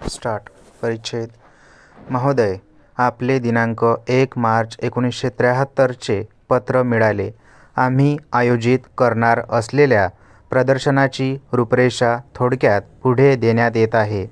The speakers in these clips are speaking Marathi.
स्टार्ट. परिच्छेद. महोदय, आपले दिनांक 1 मार्च 1973 पत्र मिळाले. आम्ही आयोजित करणार असलेल्या प्रदर्शनाची रूपरेषा थोडक्यात पुढे देण्यात येत आहे.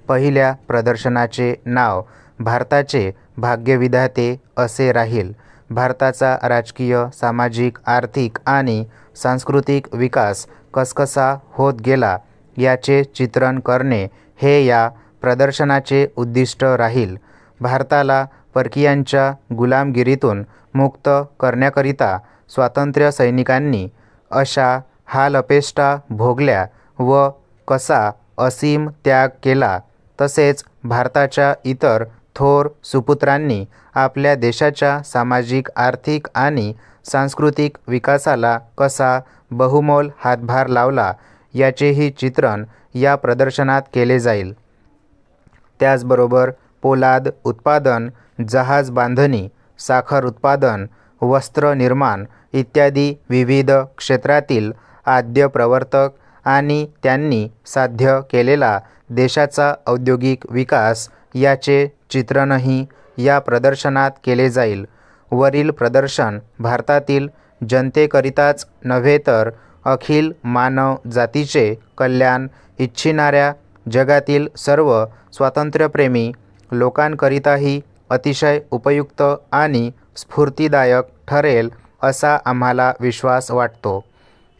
पहिल्या प्रदर्शनाचे नाव भारताचे भाग्यविधाते असे राहील. भारताचा राजकीय, सामाजिक, आर्थिक आणि सांस्कृतिक विकास कसकसा होत गेला याचे चित्रण करणे हे या प्रदर्शनाचे उद्दिष्ट राहील. भारताला परकीयांच्या गुलामगिरीतून मुक्त करण्याकरिता स्वातंत्र्य सैनिकांनी अशा हालअपेष्टा भोगल्या व कसा असीम त्याग केला, तसेच भारताच्या इतर थोर सुपुत्रांनी आपल्या देशाच्या सामाजिक, आर्थिक आणि सांस्कृतिक विकासाला कसा बहुमोल हातभार लावला याचेही चित्रण या प्रदर्शनात केले जाईल. त्याचबरोबर पोलाद उत्पादन, जहाज बांधणी, साखर उत्पादन, वस्त्र निर्माण इत्यादी विविध क्षेत्रातील आद्य प्रवर्तक आणि त्यांनी साध्य केलेला देशाचा औद्योगिक विकास याचे चित्रणही या प्रदर्शनात केले जाईल. वरील प्रदर्शन भारतातील जनतेकरिताच नव्हे तर अखिल मानव जातीचे कल्याण इच्छिणाऱ्या जगातील सर्व स्वातंत्र्यप्रेमी लोकांकरिताही अतिशय उपयुक्त आणि स्फूर्तिदायक ठरेल असा आम्हाला विश्वास वाटतो.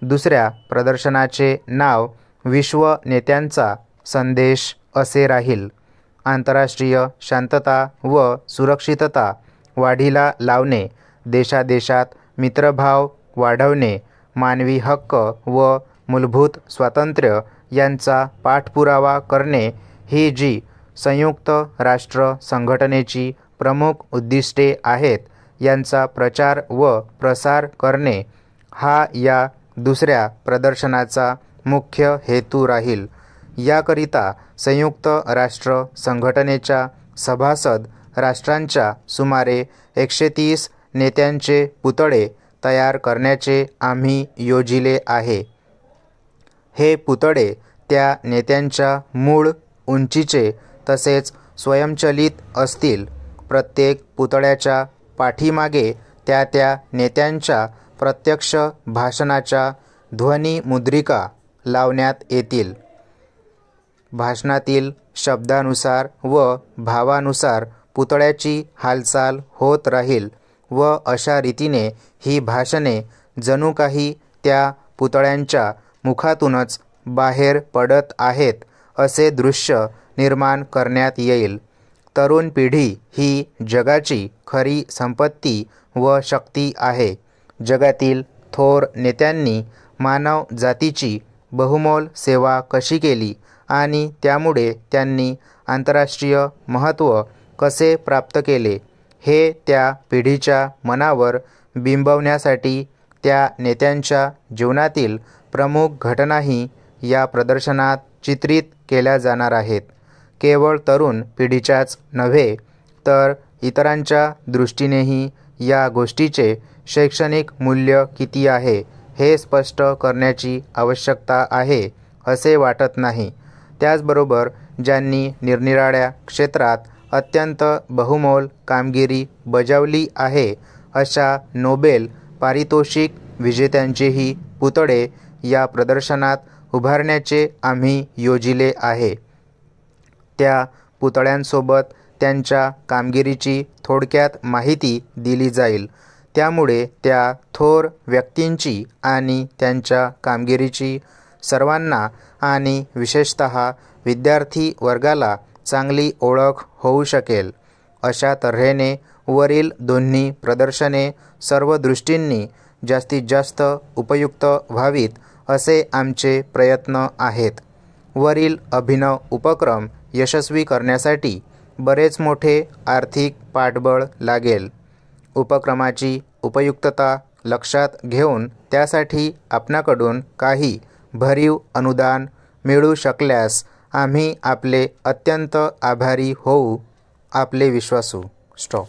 दुसऱ्या प्रदर्शनाचे नाव विश्व नेत्यांचा संदेश असे राहील. आंतरराष्ट्रीय शांतता व सुरक्षितता वाढीला लावणे, देशादेशात मित्रभाव वाढवणे, मानवी हक्क व मूलभूत स्वातंत्र्य यांचा पाठपुरावा करणे ही जी संयुक्त राष्ट्र संघटनेची प्रमुख उद्दिष्टे आहेत यांचा प्रचार व प्रसार करणे हा या दुसऱ्या प्रदर्शनाचा मुख्य हेतू राहील. याकरिता संयुक्त राष्ट्र संघटनेच्या सभासद राष्ट्रांच्या सुमारे 130 नेत्यांचे पुतळे तयार करण्याचे आम्ही योजिले आहे. हे पुतळे त्या नेत्यांच्या मूळ उंचीचे तसेच स्वयंचलित असतील. प्रत्येक पुतळ्याच्या पाठीमागे त्या नेत्यांच्या प्रत्यक्ष भाषणाच्या ध्वनिमुद्रिका लावण्यात येतील. भाषणातील शब्दानुसार व भावानुसार पुतळ्याची हालचाल होत राहील व अशा रीतीने ही भाषणे जणू काही त्या पुतळ्यांच्या मुखातूनच बाहेर पडत आहेत असे दृश्य निर्माण करण्यात येईल. तरुण पिढी ही जगाची खरी संपत्ती व शक्ती आहे. जगातील थोर नेत्यांनी मानव जातीची बहुमोल सेवा कशी केली आणि त्यामुळे त्यांनी आंतरराष्ट्रीय महत्त्व कसे प्राप्त केले हे त्या पिढीच्या मनावर बिंबवण्यासाठी त्या नेत्यांच्या जीवनातील प्रमुख घटनाही या प्रदर्शनात चित्रित केल्या जाणार आहेत. केवळ तरुण पिढीच्याच नव्हे तर इतरांच्या दृष्टीनेही या गोष्टीचे शैक्षणिक मूल्य किती आहे हे स्पष्ट करण्याची आवश्यकता आहे असे वाटत नाही. त्याचबरोबर ज्यांनी निरनिराळ्या क्षेत्रात अत्यंत बहुमोल कामगिरी बजावली आहे अशा नोबेल पारितोषिक विजेत्यांचेही पुतळे या प्रदर्शनात उभारण्याचे आम्ही योजिले आहे. त्या पुतळ्यांसोबत त्यांच्या कामगिरीची थोडक्यात माहिती दिली जाईल. त्यामुळे त्या थोर व्यक्तींची आणि त्यांच्या कामगिरीची सर्वांना आणि विशेषतः विद्यार्थी वर्गाला चांगली ओळख होऊ शकेल. अशा तऱ्हेने वरील दोन्ही प्रदर्शने सर्व दृष्टींनी जास्तीत जास्त उपयुक्त व्हावीत असे आमचे प्रयत्न आहेत. वरील अभिनव उपक्रम यशस्वी करण्यासाठी बरेच मोठे आर्थिक पाठबळ लागेल. उपक्रमाची उपयुक्तता लक्षात घेऊन त्यासाठी आपणाकडून काही भरीव अनुदान मिळू शकल्यास आम्ही आपले अत्यंत आभारी होऊ. आपले विश्वासू. स्टॉप.